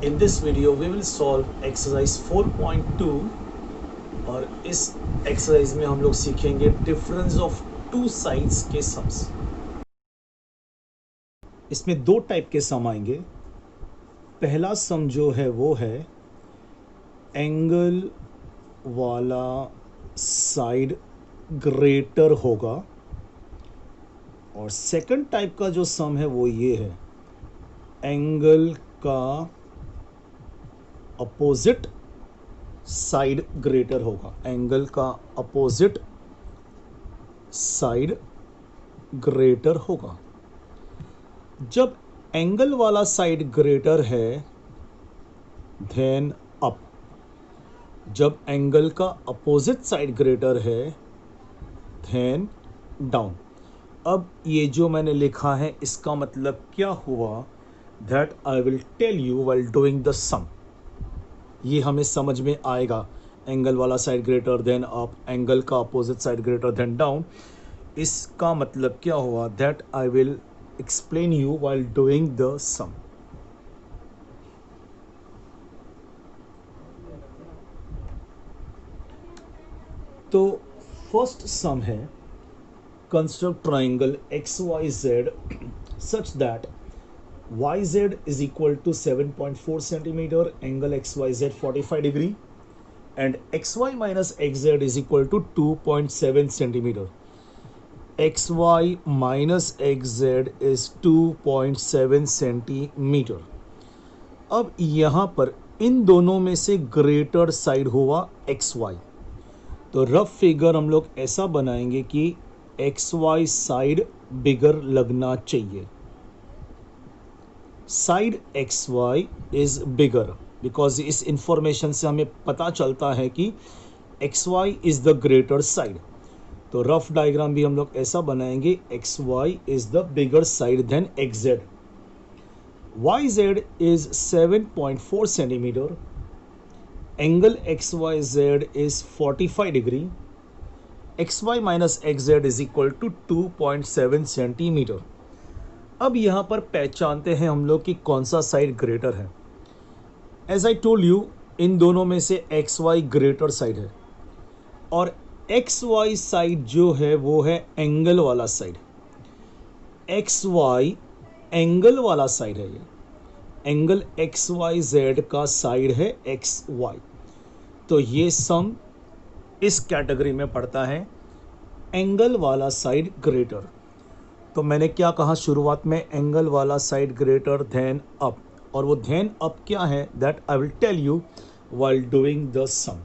In this video we will solve exercise 4.2 और इस exercise में हम लोग सीखेंगे डिफरेंस ऑफ टू साइड्स के सम्स। इसमें दो टाइप के सम आएंगे। पहला सम जो है वो है एंगल वाला साइड ग्रेटर होगा और सेकंड टाइप का जो सम है वो ये है एंगल का अपोजिट साइड ग्रेटर होगा। एंगल का अपोजिट साइड ग्रेटर होगा। जब एंगल वाला साइड ग्रेटर है देन अप, जब एंगल का अपोजिट साइड ग्रेटर है देन डाउन। अब ये जो मैंने लिखा है इसका मतलब क्या हुआ that I will tell you while doing the sum. ये हमें समझ में आएगा। एंगल वाला side greater than up, angle का opposite side greater than down. इसका मतलब क्या हुआ that I will explain you while doing the sum. तो फर्स्ट सम है construct triangle XYZ such that YZ is equal to 7.4 centimeter, angle XYZ 45 degree and XY minus XZ is equal to 2.7 centimeter. XY minus XZ is 2.7 centimeter. अब यहाँ पर इन दोनों में से greater side हुआ XY। तो rough figure हम लोग ऐसा बनाएंगे कि XY साइड बिगर लगना चाहिए। Side XY is bigger because इस इंफॉर्मेशन से हमें पता चलता है कि XY is the greater side. तो रफ डायग्राम भी हम लोग ऐसा बनाएंगे XY is the bigger side then XZ। YZ is 7.4 centimetre, angle XYZ is 45 degree, XY minus XZ is equal to 2.7 centimetre. अब यहाँ पर पहचानते हैं हम लोग कि कौन सा साइड ग्रेटर है। एज आई टोल्ड यू इन दोनों में से XY ग्रेटर साइड है और XY साइड जो है वो है एंगल वाला साइड। XY एंगल वाला साइड है। ये एंगल XYZ का साइड है XY। तो ये सम इस कैटेगरी में पड़ता है एंगल वाला साइड ग्रेटर। तो मैंने क्या कहा शुरुआत में, एंगल वाला साइड ग्रेटर देन अप, और वो देन अप क्या है that I will tell you while doing the sum.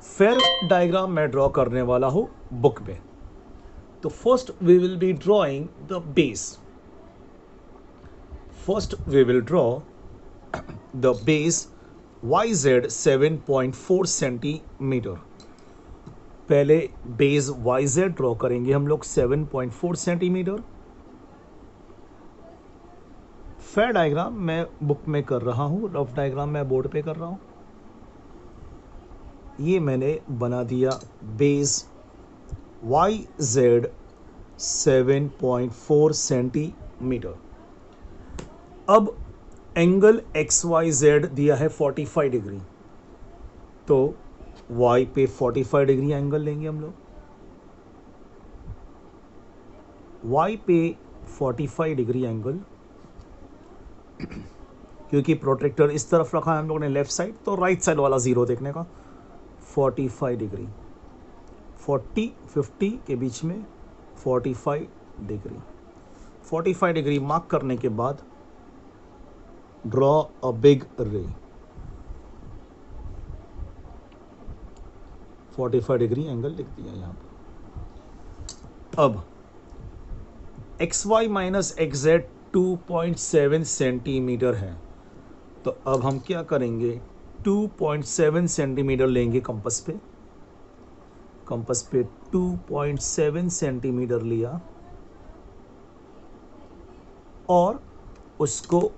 फिर डायग्राम मैं ड्रॉ करने वाला हूँ बुक में। तो first we will be drawing the base. First we will draw the base YZ 7.4 centimetre. पहले बेस YZ ड्रॉ करेंगे हम लोग 7.4 सेंटीमीटर। फेयर डायग्राम मैं बुक में कर रहा हूँ, रफ डायग्राम मैं बोर्ड पे कर रहा हूँ। ये मैंने बना दिया बेस YZ 7.4 सेंटीमीटर। अब एंगल XYZ दिया है 45 डिग्री, तो Y पे 45 डिग्री एंगल लेंगे हम लोग। Y पे 45 डिग्री एंगल, क्योंकि प्रोट्रैक्टर इस तरफ रखा है हम लोगों ने लेफ्ट साइड, तो राइट साइड वाला जीरो देखने का। 45 डिग्री, 40-50 के बीच में 45 डिग्री। 45 डिग्री मार्क करने के बाद ड्रॉ अ बिग रे। 45 डिग्री एंगल लिख दिया यहाँ पर। अब XY माइनस XZ 2.7 सेंटीमीटर है, तो अब हम क्या करेंगे 2.7 सेंटीमीटर लेंगे कंपस पे। कंपस पे 2.7 सेंटीमीटर लिया और उसको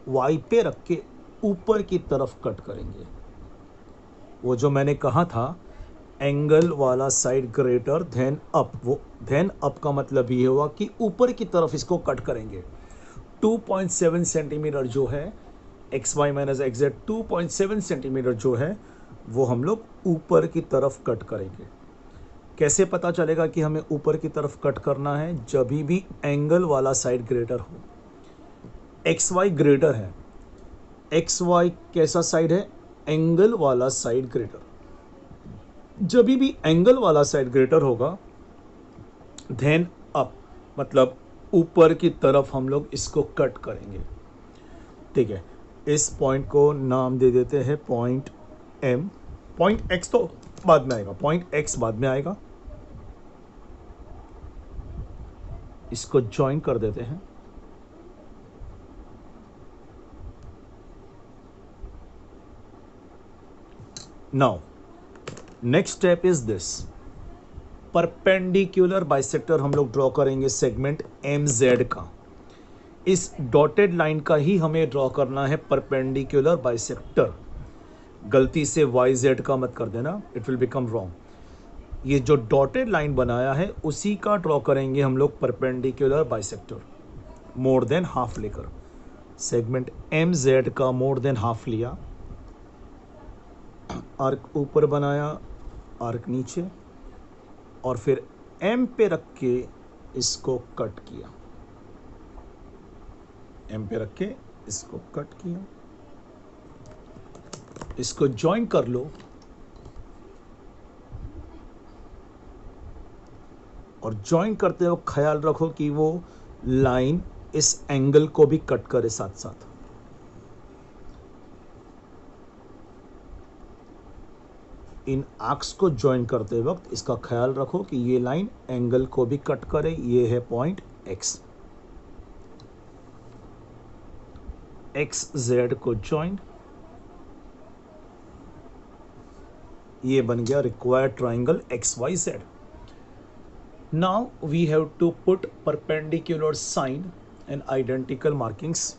Y पे रख के ऊपर की तरफ कट करेंगे। वो जो मैंने कहा था एंगल वाला साइड ग्रेटर देन अप, वो देन अप का मतलब ये हुआ कि ऊपर की तरफ इसको कट करेंगे। 2.7 सेंटीमीटर जो है X Y minus X Z 2.7 centimetre जो है वो हम लोग ऊपर की तरफ कट करेंगे। कैसे पता चलेगा कि हमें ऊपर की तरफ कट करना है? जब भी एंगल वाला साइड ग्रेटर हो। एक्स वाई ग्रेटर है, एक्स वाई कैसा साइड है? एंगल वाला साइड ग्रेटर। जब भी एंगल वाला साइड ग्रेटर होगा देन अप, मतलब ऊपर की तरफ हम लोग इसको कट करेंगे। ठीक है, इस पॉइंट को नाम दे देते हैं पॉइंट एम। पॉइंट एक्स तो बाद में आएगा, पॉइंट एक्स बाद में आएगा। इसको ज्वाइन कर देते हैं। Now next step is this, perpendicular bisector हम लोग ड्रॉ करेंगे सेगमेंट एम जेड का। इस डॉटेड लाइन का ही हमें ड्रॉ करना है परपेंडिकुलर बाइसेक्टर। गलती से वाई जेड का मत कर देना, इट विल बिकम रॉन्ग। ये जो डॉटेड लाइन बनाया है उसी का ड्रॉ करेंगे हम लोग perpendicular bisector, more than half लेकर। सेगमेंट एम जेड का मोर देन हाफ लिया, आर्क ऊपर बनाया, आर्क नीचे, और फिर एम पे रख के इसको कट किया। एम पे रख के इसको कट किया। इसको ज्वाइन कर लो और ज्वाइन करते वक्त ख्याल रखो कि वो लाइन इस एंगल को भी कट करे साथ साथ। इन आर्क्स को ज्वाइन करते वक्त इसका ख्याल रखो कि ये लाइन एंगल को भी कट करे। ये है पॉइंट एक्स। एक्स जेड को ज्वाइन, ये बन गया required triangle X Y Z. Now we have to put perpendicular sign and identical markings.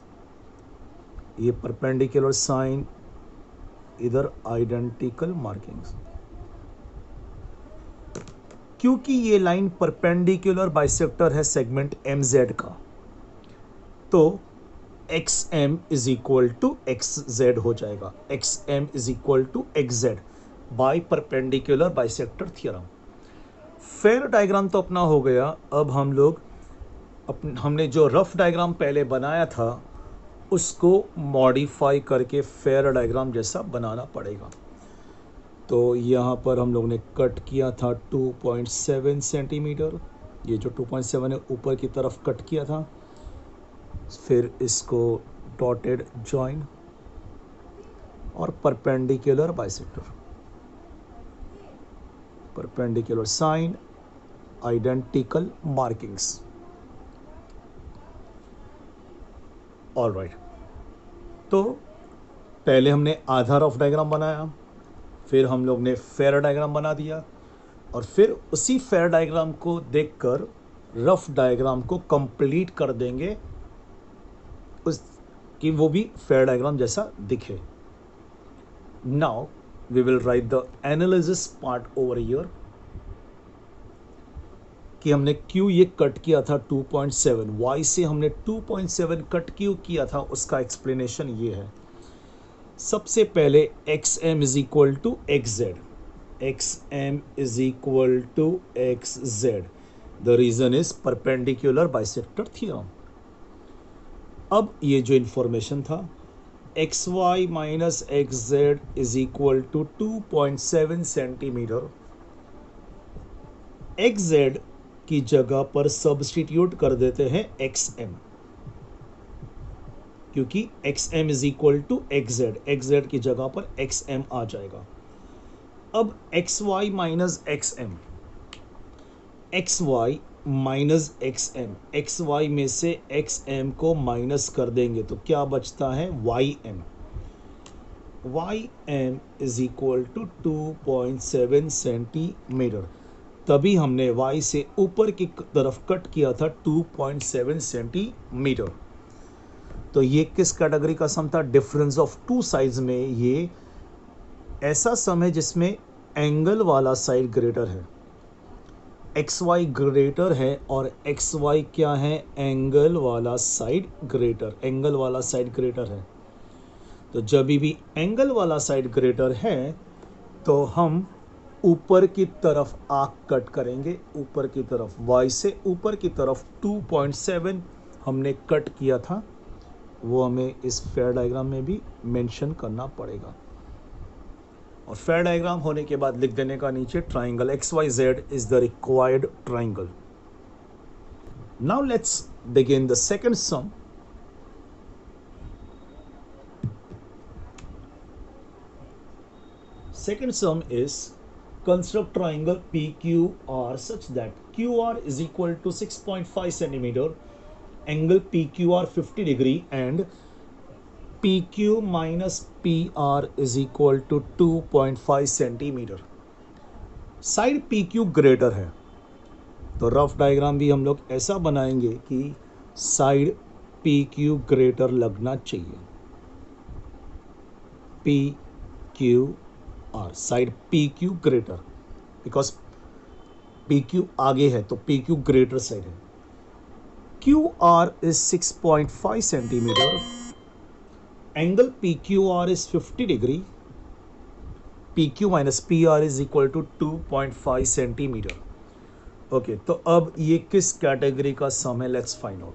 ये परपेंडिकुलर साइन, इधर आइडेंटिकल मार्किंग्स। क्योंकि ये लाइन परपेंडिकुलर बाइसेक्टर है सेगमेंट एम जेड का, तो X M is equal to X Z हो जाएगा। X M is equal to X Z by perpendicular bisector theorem. Fair diagram तो अपना हो गया। अब हम लोग हमने जो रफ डायग्राम पहले बनाया था उसको मॉडिफाई करके फेयर डायग्राम जैसा बनाना पड़ेगा। तो यहाँ पर हम लोग ने कट किया था 2.7 सेंटीमीटर। ये जो 2.7 है ऊपर की तरफ कट किया था। फिर इसको डॉटेड जॉइन और perpendicular bisector, perpendicular sign, identical markings. Alright, तो पहले हमने आधा रफ डायग्राम बनाया, फिर हम लोग ने फेयर डायग्राम बना दिया, और फिर उसी फेयर डायग्राम को देखकर रफ डायग्राम को कंप्लीट कर देंगे उस कि वो भी फेयर डायग्राम जैसा दिखे। Now we will write the analysis part over here कि हमने क्यों ये कट किया था 2.7, वाई से हमने 2.7 कट क्यों किया था उसका एक्सप्लेनेशन ये है। सबसे पहले X M is equal to X Z, X M is equal to X Z. The reason is perpendicular bisector theorem. अब ये जो इंफॉर्मेशन था X Y minus X Z is equal to 2.7 centimetre, X Z की जगह पर substitute कर देते हैं एक्स एम, क्योंकि X M is equal to X Z की जगह पर एक्स एम आ जाएगा। अब X Y minus X M, X Y minus X M, X Y में से एक्स एम को माइनस कर देंगे तो क्या बचता है Y M. Y M is equal to 2.7 centimetre. तभी हमने वाई से ऊपर की तरफ कट किया था 2.7 सेंटीमीटर। तो ये किस कैटेगरी का सम था? डिफरेंस ऑफ टू साइड्स में ये ऐसा सम है जिसमें एंगल वाला साइड ग्रेटर है, एक्स वाई ग्रेटर है, और एक्स वाई क्या है? एंगल वाला साइड ग्रेटर, एंगल वाला साइड ग्रेटर है। तो जब भी एंगल वाला साइड ग्रेटर है तो हम ऊपर की तरफ आर्क कट करेंगे, ऊपर की तरफ y से ऊपर की तरफ 2.7 हमने कट किया था, वो हमें इस फेयर डायग्राम में भी मेंशन करना पड़ेगा। और फेयर डायग्राम होने के बाद लिख देने का नीचे triangle XYZ is the required triangle. Now let's begin the second some. Second sum is construct triangle PQR such that QR is equal to 6.5 centimeter, angle PQR 50 degree and PQ minus PR is equal to 2.5 centimeter. Side PQ greater है तो rough diagram भी हम लोग ऐसा बनाएंगे कि side PQ greater लगना चाहिए। PQR side PQ greater, because PQ आगे है तो PQ ग्रेटर साइड है। QR is 6.5 centimetre, angle PQR is 50 degree, PQ minus PR is equal to 2.5 centimetre. Okay, तो अब ये किस कैटेगरी का सम है, लेट्स फाइंड आउट।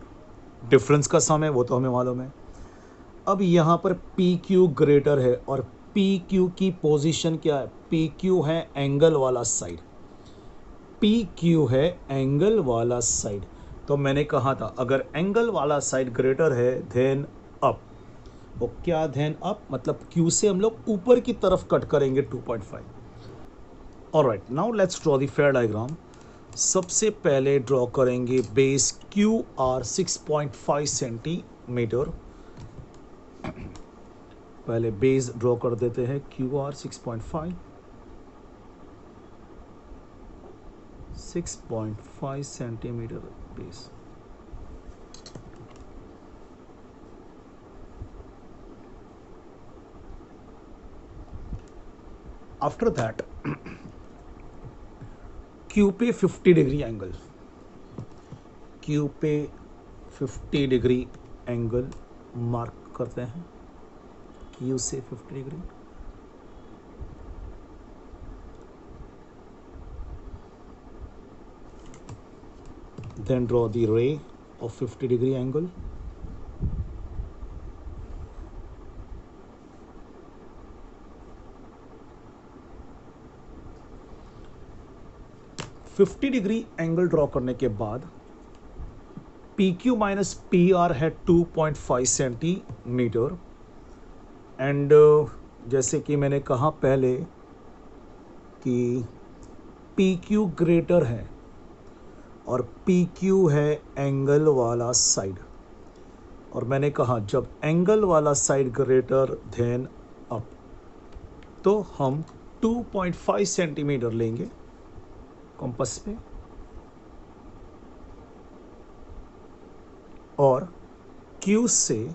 डिफरेंस का सम है वो तो हमें मालूम है। अब यहाँ पर PQ ग्रेटर है और PQ की पोजीशन क्या है, PQ है एंगल वाला साइड, PQ है एंगल वाला साइड। तो मैंने कहा था अगर एंगल वाला साइड ग्रेटर है देन अप, वो क्या देन अप मतलब Q से हम लोग ऊपर की तरफ कट करेंगे 2.5। Alright, now let's draw the fair diagram. सबसे पहले ड्रॉ करेंगे बेस QR 6.5 सेंटीमीटर। पहले बेस ड्रॉ कर देते हैं QR 6.5 centimetre base. After that Q पे 50 डिग्री एंगल, Q पे 50 डिग्री एंगल मार्क करते हैं, Q से 50 degree. Then draw the ray of 50 degree angle. $50 degree angle draw करने के बाद PQ माइनस PR है 2.5 सेंटीमीटर एंड जैसे कि मैंने कहा पहले कि PQ ग्रेटर है और PQ है एंगल वाला साइड, और मैंने कहा जब एंगल वाला साइड ग्रेटर देन अप तो हम 2.5 सेंटीमीटर लेंगे कंपास पे और Q से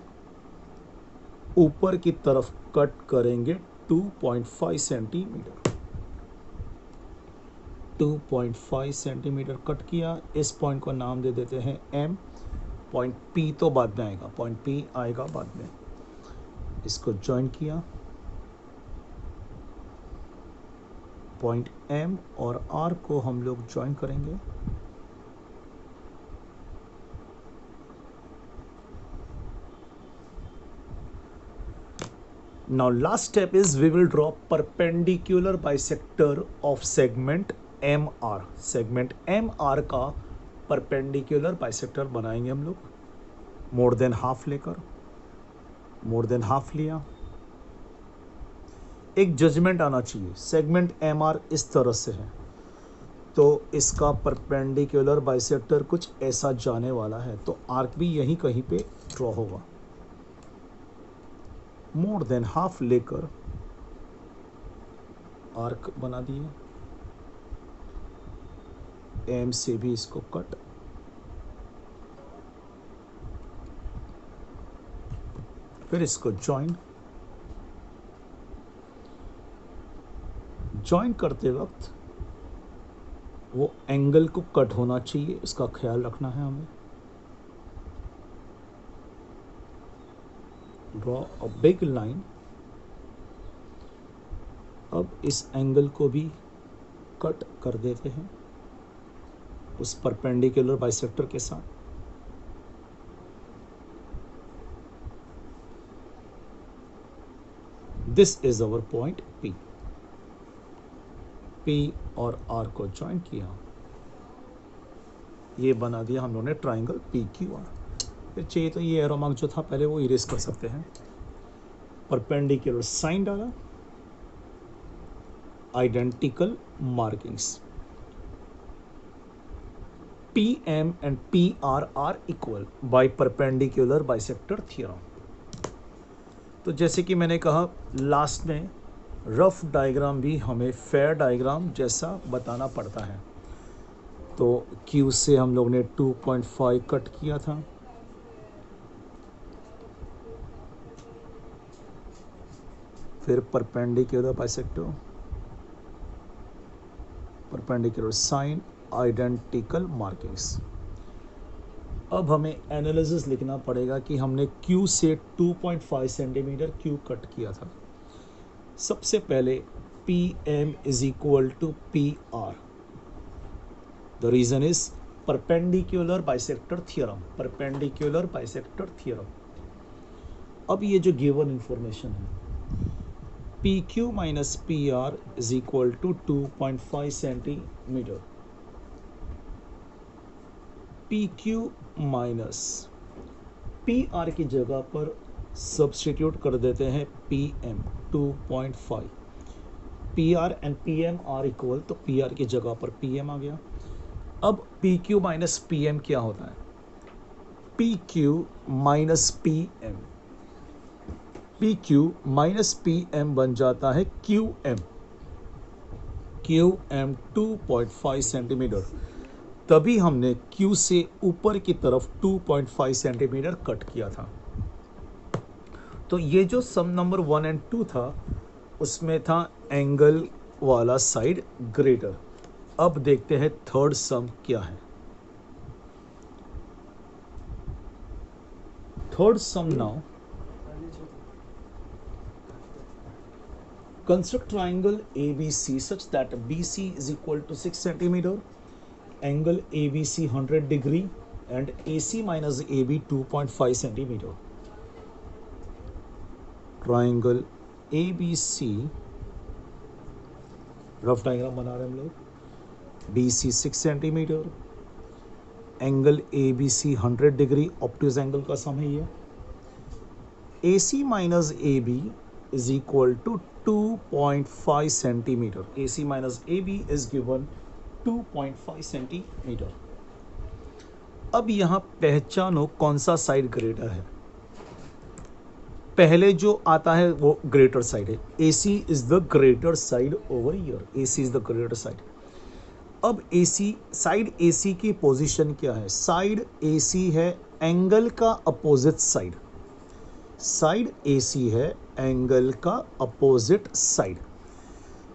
ऊपर की तरफ कट करेंगे 2.5 सेंटीमीटर। 2.5 सेंटीमीटर कट किया। इस पॉइंट को नाम दे देते हैं M। पॉइंट P तो बाद में आएगा, पॉइंट P आएगा बाद में। इसको ज्वाइन किया, पॉइंट M और R को हम लोग ज्वाइन करेंगे। Now last step is we will draw perpendicular bisector of segment MR। segment MR का perpendicular bisector बनाएंगे हम लोग, मोर देन हाफ लेकर, मोर देन हाफ लिया। एक जजमेंट आना चाहिए, सेगमेंट MR इस तरह से है तो इसका परपेंडिकुलर बाइसेक्टर कुछ ऐसा जाने वाला है, तो आर्क भी यहीं कहीं पे ड्रॉ होगा। मोर देन हाफ लेकर आर्क बना दिए, M से भी इसको कट, फिर इसको ज्वाइन। ज्वाइन करते वक्त वो एंगल को कट होना चाहिए, इसका ख्याल रखना है हमें। Draw a big line. अब इस एंगल को भी कट कर देते हैं उस परपेंडिकुलर बाइसेक्टर के साथ। This is our point P। P और R को ज्वाइन किया, ये बना दिया हम लोगों ने ट्राइंगल PQR। फिर चाहिए तो ये एरो मार्क जो था पहले वो इरेज कर सकते हैं। परपेंडिकुलर साइन डाला, identical markings. PM and PR are equal by perpendicular bisector theorem। तो जैसे कि मैंने कहा लास्ट में, रफ डायग्राम भी हमें फेयर डायग्राम जैसा बताना पड़ता है। तो Q से हम लोग ने 2.5 कट किया था, फिर perpendicular bisector, perpendicular sign, identical markings. अब हमें एनालिसिस लिखना पड़ेगा कि हमने Q से 2.5 सेंटीमीटर Q कट किया था। सबसे पहले PM is equal to PR। The reason is perpendicular bisector theorem। perpendicular bisector theorem। अब ये जो गिवन इंफॉर्मेशन है, PQ minus PR is equal to 2.5 centimetre. PQ minus PR की जगह पर सब्स्टिट्यूट कर देते हैं PM 2.5। PR and PM are equal, तो PR की जगह पर PM आ गया। अब PQ माइनस PM क्या होता है? PQ minus PM, PQ minus PM बन जाता है QM। QM 2.5 centimetre. तभी हमने Q से ऊपर की तरफ 2.5 सेंटीमीटर कट किया था। तो ये जो सम नंबर 1 एंड 2 था उसमें था एंगल वाला साइड ग्रेटर। अब देखते हैं थर्ड सम क्या है। Third some now, construct triangle ABC such that BC is equal to 6 centimeter, angle ABC 100 degree and AC minus AB 2.5 centimeter। Triangle ABC, rough diagram बना रहे हैं हम लोग। BC 6 centimetre, angle ABC 100 degree, obtuse angle का सम है ये। AC minus AB is equal to 2.5 centimetre. AC minus AB is given 2.5 centimetre. अब यहाँ पहचानो कौन सा साइड ग्रेटर है। पहले जो आता है वो ग्रेटर साइड है। AC is the greater side over here। AC is the greater side। अब AC, साइड AC की पोजीशन क्या है? साइड AC है एंगल का अपोजिट साइड। साइड AC है एंगल का अपोजिट साइड।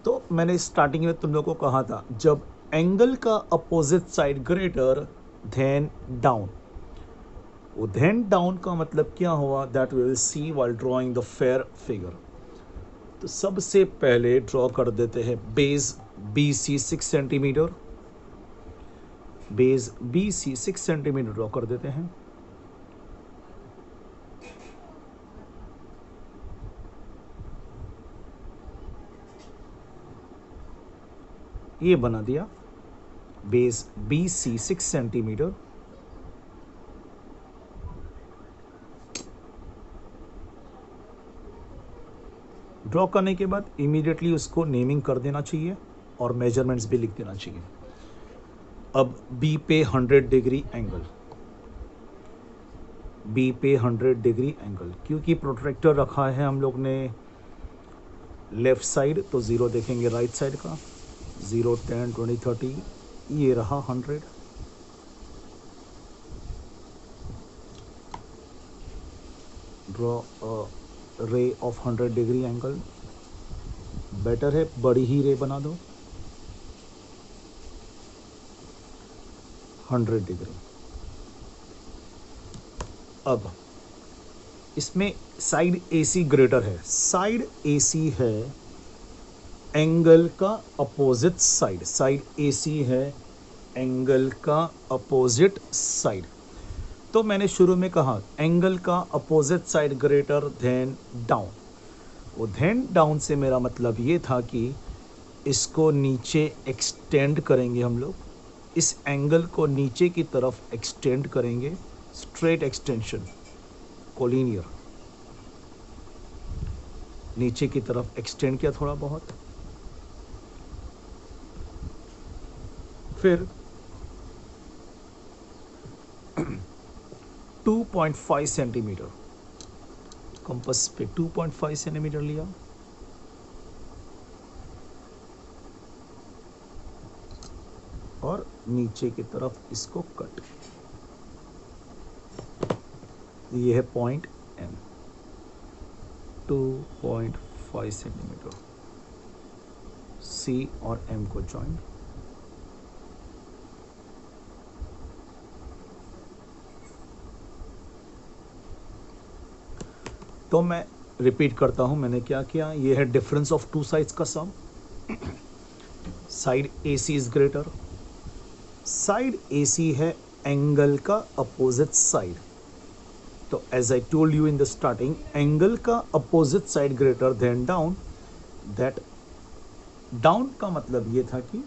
तो मैंने स्टार्टिंग में तुम लोगों को कहा था, जब एंगल का opposite side greater than down. वो देन डाउन का मतलब क्या हुआ? That we will see while drawing the fair figure. तो सबसे पहले ड्रॉ कर देते हैं base BC 6 centimetre. Base BC 6 centimetre draw कर देते हैं। ये बना दिया बेस BC 6 सेंटीमीटर। ड्रॉ करने के बाद इमीडिएटली उसको नेमिंग कर देना चाहिए और मेजरमेंट्स भी लिख देना चाहिए। अब B पे 100 डिग्री एंगल, B पे 100 डिग्री एंगल, क्योंकि प्रोट्रैक्टर रखा है हम लोग ने लेफ्ट साइड, तो 0 देखेंगे राइट साइड का। 0, 10, 20, 30, ये रहा 100। Draw ray of 100 degree angle. Better है बड़ी ही रे बना दो। 100 डिग्री। अब इसमें साइड AC ग्रेटर है, साइड AC है एंगल का अपोजिट साइड, साइड AC है एंगल का अपोजिट साइड। तो मैंने शुरू में कहा एंगल का opposite side greater than down, वो देन डाउन से मेरा मतलब ये था कि इसको नीचे एक्सटेंड करेंगे हम लोग, इस एंगल को नीचे की तरफ एक्सटेंड करेंगे, स्ट्रेट एक्सटेंशन, कोलिनियर, नीचे की तरफ एक्सटेंड किया थोड़ा बहुत, फिर 2.5 सेंटीमीटर कंपास पे 2.5 सेंटीमीटर लिया, और नीचे की तरफ इसको कट, ये है पॉइंट M, 2.5 सेंटीमीटर, C और M को ज्वाइन, तो मैं रिपीट करता हूं मैंने क्या किया। ये है डिफरेंस ऑफ टू साइड्स का sum, side AC is greater, side AC है एंगल का अपोजिट साइड। तो as I told you in the starting, angle का opposite side greater than down, that down का मतलब ये था कि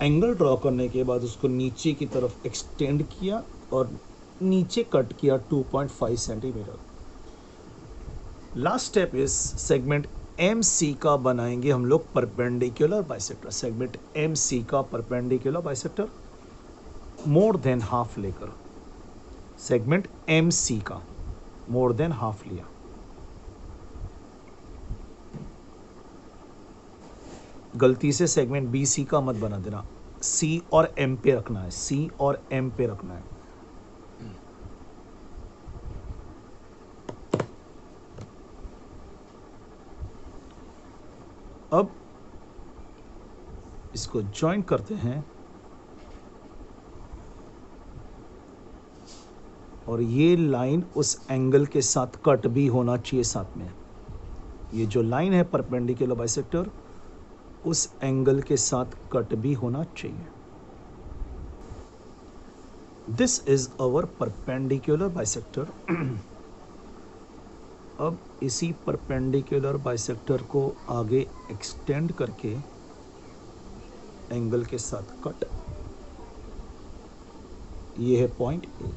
एंगल ड्रॉ करने के बाद उसको नीचे की तरफ एक्सटेंड किया और नीचे कट किया 2.5 centimetre. Last step is segment MC का बनाएंगे हम लोग परपेंडिकुलर बाइसेक्टर, सेगमेंट MC का perpendicular bisector more than half लेकर, सेगमेंट MC का मोर देन हाफ लिया, गलती से सेगमेंट BC का मत बना देना, C और M पे रखना है, C और M पे रखना है। अब इसको ज्वाइन करते हैं और ये लाइन उस एंगल के साथ कट भी होना चाहिए साथ में। ये जो लाइन है परपेंडिकुलर बाइसेक्टर उस एंगल के साथ कट भी होना चाहिए। This is our perpendicular bisector. अब इसी परपेंडिकुलर बाइसेक्टर को आगे एक्सटेंड करके एंगल के साथ कट, ये है पॉइंट A।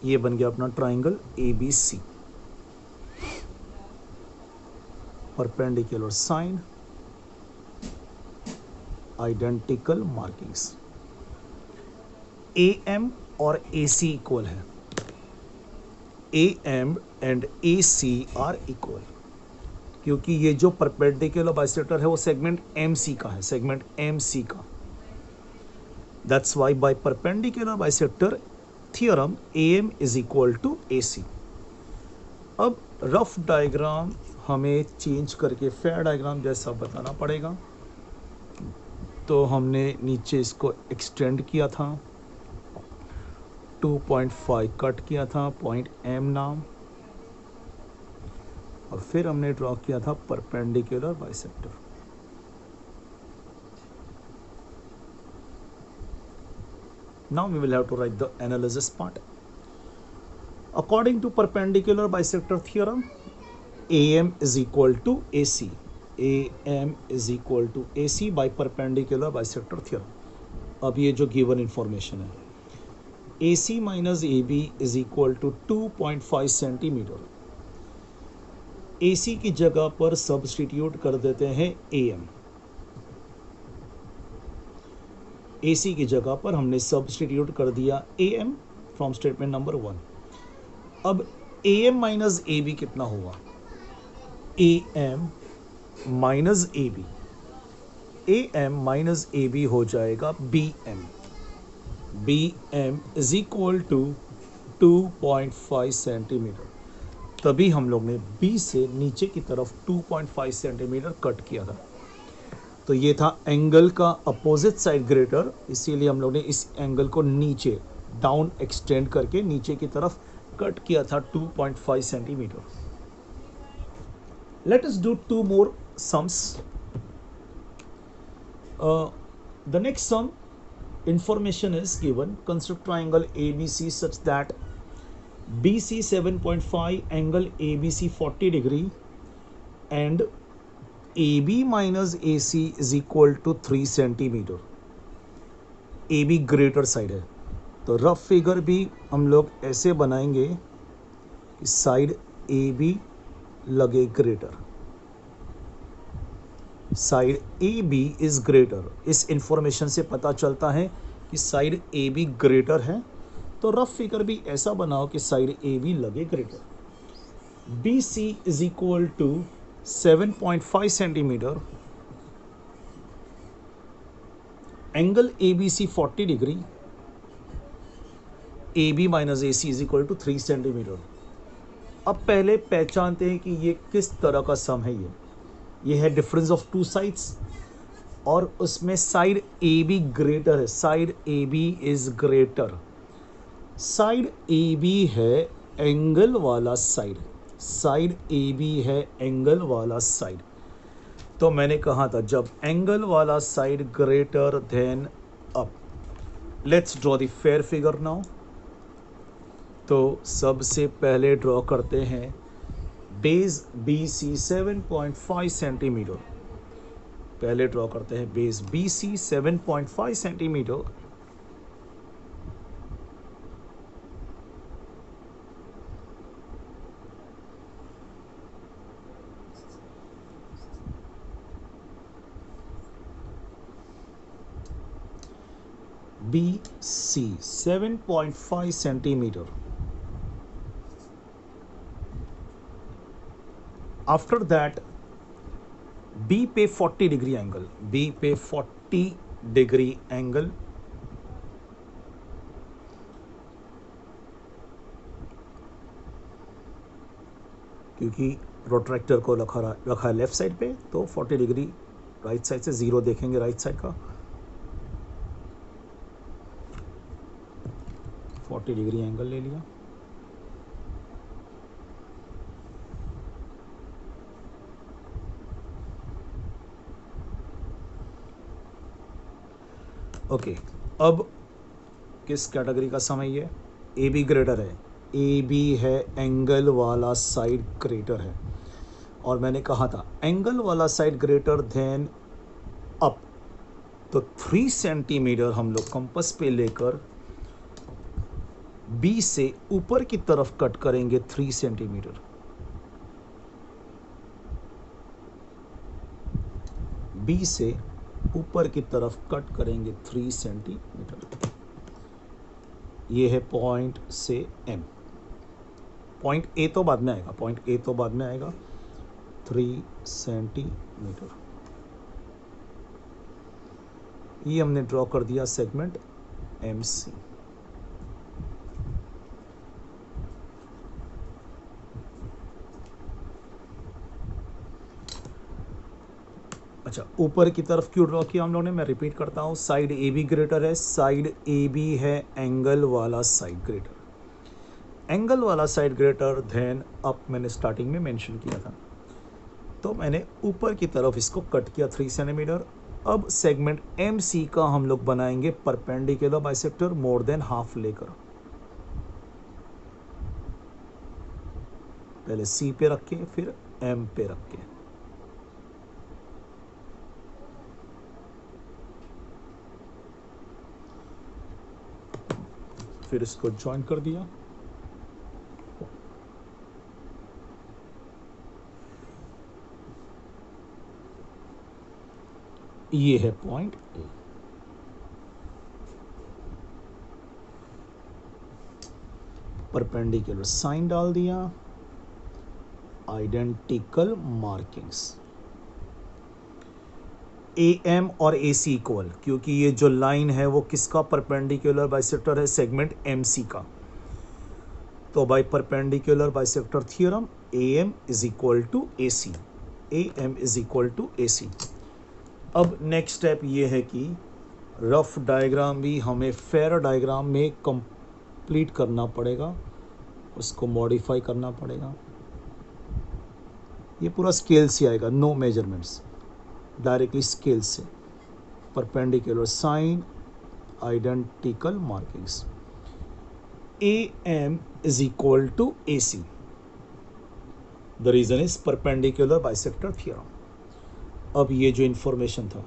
ये बन गया अपना triangle ABC। Perpendicular sign, identical markings, AM और AC इक्वल है, AM and AC are equal, क्योंकि ये जो परपेंडिकुलर बाइसेक्टर है वो सेगमेंट MC का है, सेगमेंट MC का। That's why by perpendicular bisector theorem AM is equal to AC। अब रफ डायग्राम हमें चेंज करके फेयर डायग्राम जैसा बताना पड़ेगा। तो हमने नीचे इसको एक्सटेंड किया था, 2.5 कट किया था, पॉइंट M नाम, और फिर हमने ड्रॉ किया था perpendicular bisector. Now we will have to write the analysis part. According to perpendicular bisector theorem, AM is equal to AC, AM is equal to AC by perpendicular bisector theorem। अब ये जो given information है, AC minus AB is equal to 2.5 centimetre. AC की जगह पर substitute कर देते हैं AM। AC की जगह पर हमने सब्स्टिट्यूट कर दिया AM फ्रॉम स्टेटमेंट नंबर 1। अब AM माइनस AB कितना हुआ? AM minus AB, AM minus AB हो जाएगा BM। BM is equal to 2.5 centimetre. तभी हम लोग ने B से नीचे की तरफ 2.5 सेंटीमीटर कट किया था। तो ये था एंगल का अपोजिट साइड ग्रेटर, इसीलिए हम लोग ने इस एंगल को नीचे डाउन एक्सटेंड करके नीचे की तरफ कट किया था 2.5 centimetre. Let us do two more sums. The next sum, information is given. Construct triangle ABC such that BC 7.5, angle ABC 40 degree, and AB minus AC is equal to 3 centimetre. AB greater side है, तो rough figure भी हम लोग ऐसे बनाएंगे कि side AB लगे greater. Side AB is greater. इस इंफॉर्मेशन से पता चलता है कि साइड AB ग्रेटर है, तो रफ फिगर भी ऐसा बनाओ कि साइड AB लगे greater. BC is equal to 7.5 centimetre, angle ABC 40 degree, AB minus AC is equal to 3 centimetre. अब पहले पहचानते हैं कि ये किस तरह का सम है. ये है डिफरेंस ऑफ टू साइड्स, और उसमें साइड AB ग्रेटर है. Side AB is greater. Side AB है एंगल वाला साइड. साइड AB है एंगल वाला साइड. तो मैंने कहा था जब एंगल वाला side greater than up. Let's draw the fair figure now. तो सबसे पहले ड्रॉ करते हैं बेस BC 7.5 सेंटीमीटर. पहले ड्रॉ करते हैं base BC 7.5 centimetre. BC 7.5 centimetre. After that B पे 40 डिग्री एंगल. B पे 40 डिग्री एंगल. क्योंकि प्रोट्रैक्टर को रखा है लेफ्ट साइड पे, तो 40 डिग्री राइट साइड से 0 देखेंगे राइट साइड का. 40 डिग्री एंगल ले लिया. ओके, अब किस कैटेगरी का सम है ये? AB ग्रेटर है. AB है एंगल वाला साइड ग्रेटर है, और मैंने कहा था एंगल वाला साइड ग्रेटर देन अप. तो 3 सेंटीमीटर हम लोग कंपास पे लेकर B से ऊपर की तरफ कट करेंगे 3 सेंटीमीटर. B से ऊपर की तरफ कट करेंगे 3 सेंटीमीटर. ये है पॉइंट से M. पॉइंट A तो बाद में आएगा. पॉइंट A तो बाद में आएगा. 3 सेंटीमीटर. ये हमने ड्रॉ कर दिया सेगमेंट MC. अच्छा, ऊपर की तरफ क्यों ड्रॉ किया हम लोगों ने? मैं रिपीट करता हूँ. साइड AB ग्रेटर है. साइड AB है एंगल वाला साइड ग्रेटर. एंगल वाला साइड ग्रेटर देन अप मैंने स्टार्टिंग में मेंशन किया था, तो मैंने ऊपर की तरफ इसको कट किया 3 सेंटीमीटर. अब सेगमेंट MC का हम लोग बनाएंगे perpendicular bisector more than half लेकर. पहले C पे रख के फिर M पे रख के. फिर इसको ज्वाइन कर दिया. ये है पॉइंट A. परपेंडिकुलर साइन डाल दिया. Identical markings. AM और AC इक्वल, क्योंकि ये जो लाइन है वो किसका परपेंडिकुलर बाइसेक्टर है? सेगमेंट MC का. तो by perpendicular bisector theorem AM is equal to AC. AM is equal to AC. अब नेक्स्ट स्टेप ये है कि रफ डायग्राम भी हमें फेयर डायग्राम में कंप्लीट करना पड़ेगा, उसको मॉडिफाई करना पड़ेगा। ये पूरा स्केल से आएगा, नो मेजरमेंट्स, डायरेक्टली स्केल से। Perpendicular sign, identical markings, AM is equal to AC. The reason is perpendicular bisector theorem. अब ये जो इंफॉर्मेशन था,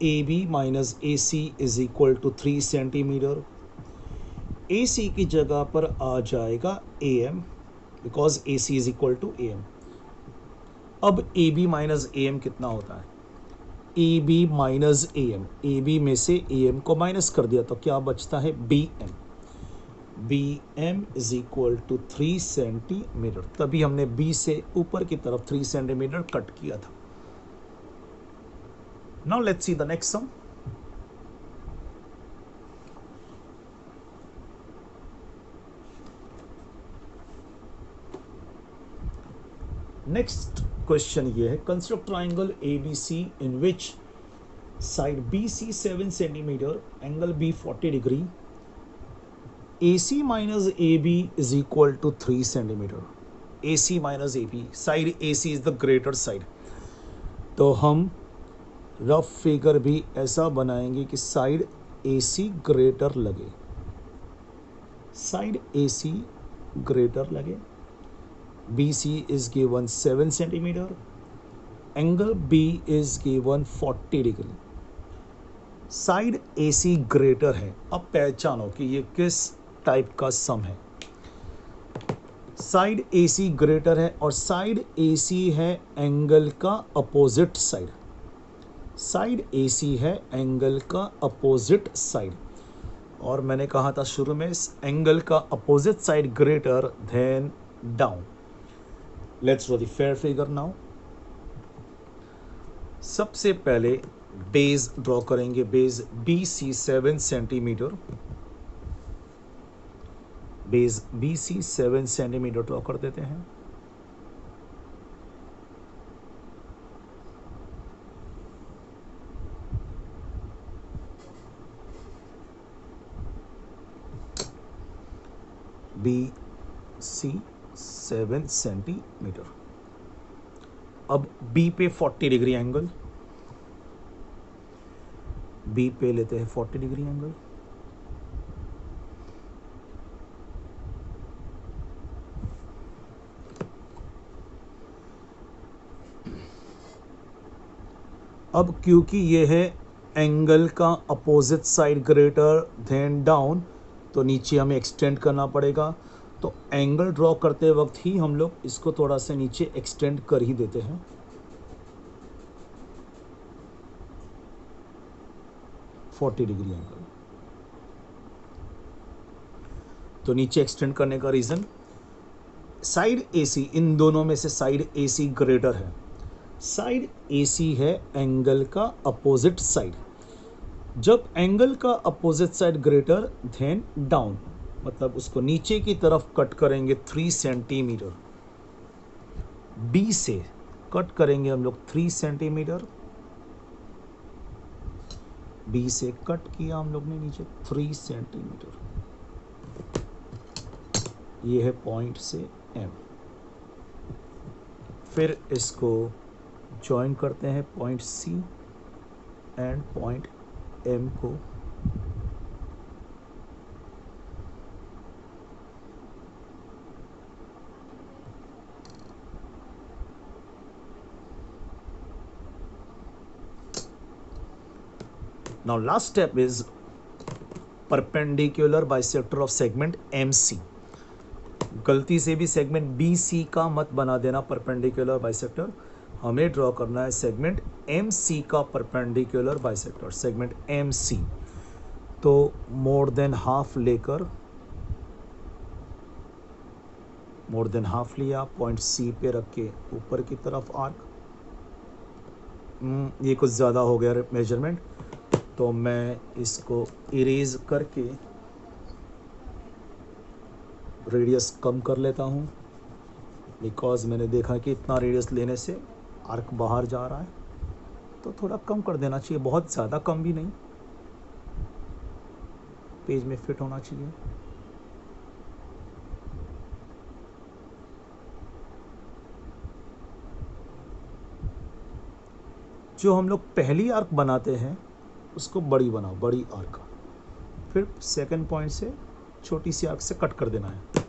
AB minus AC is equal to 3 centimetre, AC की जगह पर आ जाएगा AM because AC is equal to AM। अब AB माइनस AM कितना होता है? AB माइनस AM, AB में से AM को माइनस कर दिया तो क्या बचता है? BM। BM is equal to 3 centimetre. तभी हमने B से ऊपर की तरफ 3 सेंटीमीटर कट किया था। Now let's see the next sum. Next question ये है, construct triangle ABC in which side BC 7 centimeter, angle B 40 degree, AC minus AB is equal to 3 centimeter. AC minus AB, side AC is the greater side. तो हम rough figure भी ऐसा बनाएंगे कि side AC greater लगे, side AC greater लगे। BC is given 7 centimeter, angle B is given 40 degree, side AC greater है। अब पहचानो कि ये किस टाइप का सम है। साइड AC ग्रेटर है और साइड AC है एंगल का अपोजिट साइड, साइड AC है एंगल का अपोजिट साइड। और मैंने कहा था शुरू में, एंगल का opposite side greater than down. Let's draw the fair figure now. सबसे पहले बेस ड्रॉ करेंगे, base BC 7 centimetre, base BC 7 centimetre draw कर देते हैं। BC 7 centimetre. अब B पे 40 डिग्री एंगल, B पे लेते हैं 40 डिग्री एंगल। अब क्योंकि ये है एंगल का opposite side greater than down, तो नीचे हमें एक्सटेंड करना पड़ेगा। तो एंगल ड्रॉ करते वक्त ही हम लोग इसको थोड़ा सा नीचे एक्सटेंड कर ही देते हैं। $40 एंगल, तो नीचे एक्सटेंड करने का रीजन, साइड AC, इन दोनों में से साइड AC ग्रेटर है, साइड AC है एंगल का अपोजिट साइड। जब एंगल का opposite side greater than down, मतलब उसको नीचे की तरफ कट करेंगे 3 सेंटीमीटर, B से कट करेंगे हम लोग 3 सेंटीमीटर, B से कट किया हम लोग ने नीचे 3 सेंटीमीटर। ये है पॉइंट से M। फिर इसको ज्वाइन करते हैं point C and point M को। Now last step is perpendicular bisector of segment MC। गलती से भी सेगमेंट BC का मत बना देना परपेंडिकुलर बाइसेक्टर, हमें ड्रॉ करना है सेगमेंट MC का परपेंडिकुलर बाइसेक्टर, सेगमेंट MC। तो मोर देन हाफ लेकर, मोर देन हाफ लिया, पॉइंट C पे रख के ऊपर की तरफ आर्क। ये कुछ ज़्यादा हो गया मेजरमेंट, तो मैं इसको इरेज करके रेडियस कम कर लेता हूँ, बिकॉज मैंने देखा कि इतना रेडियस लेने से आर्क बाहर जा रहा है। तो थोड़ा कम कर देना चाहिए, बहुत ज़्यादा कम भी नहीं, पेज में फिट होना चाहिए। जो हम लोग पहली आर्क बनाते हैं उसको बड़ी बनाओ, बड़ी आर्क, फिर सेकंड पॉइंट से छोटी सी आर्क से कट कर देना है।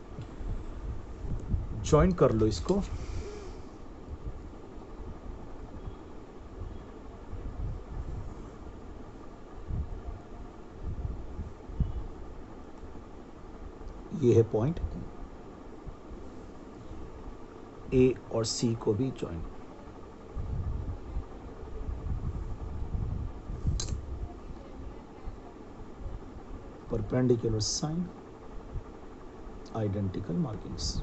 ज्वाइन कर लो इसको। ये है पॉइंट, ए और सी को भी join. Perpendicular sign, identical markings.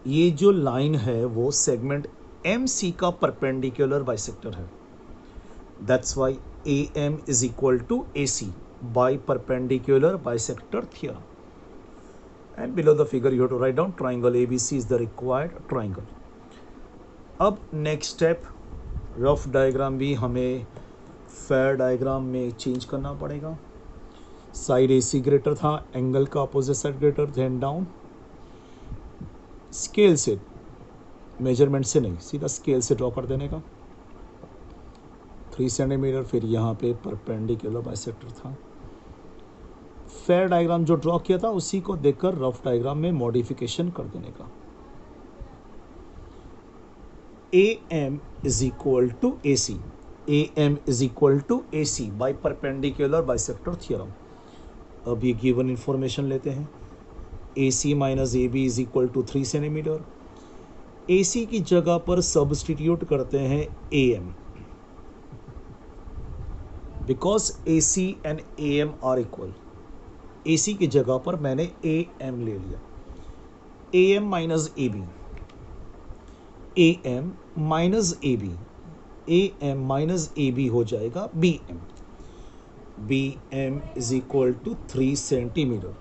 ये जो लाइन है वो सेगमेंट एम सी का परपेंडिकुलर बाइसेक्टर है। That's why A M is equal to A C by perpendicular bisector theorem. And below the figure you have to write down triangle ABC is the required triangle. अब next step, rough diagram भी हमें fair diagram में change करना पड़ेगा। Side AC greater था, angle का opposite side greater, than down. Scale से, measurement से नहीं, सीधा स्केल से ड्रॉ कर देने का 3 सेंटीमीटर। फिर यहाँ पे परपेंडिकुलर बाइसेक्टर था। फेयर डायग्राम जो ड्रॉ किया था उसी को देखकर रफ डायग्राम में मॉडिफिकेशन कर देने का। A M is equal to A C, A M is equal to A C by perpendicular bisector theorem. अब ये गिवन इंफॉर्मेशन लेते हैं। A C minus A B is equal to 3 centimetre. A C की जगह पर substitute करते हैं A M, because A C and A M are equal. A C की जगह पर मैंने ए एम ले लिया। A M minus A B, A M minus A B, A M minus A B हो जाएगा B M. B M is equal to 3 centimetre.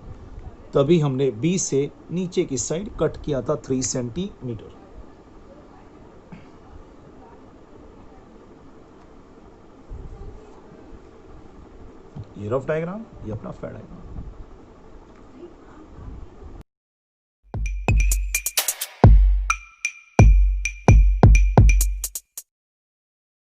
तभी हमने बी से नीचे की साइड कट किया था 3 सेंटीमीटर। ये रफ डायग्राम, ये अपना फेयर डायग्राम।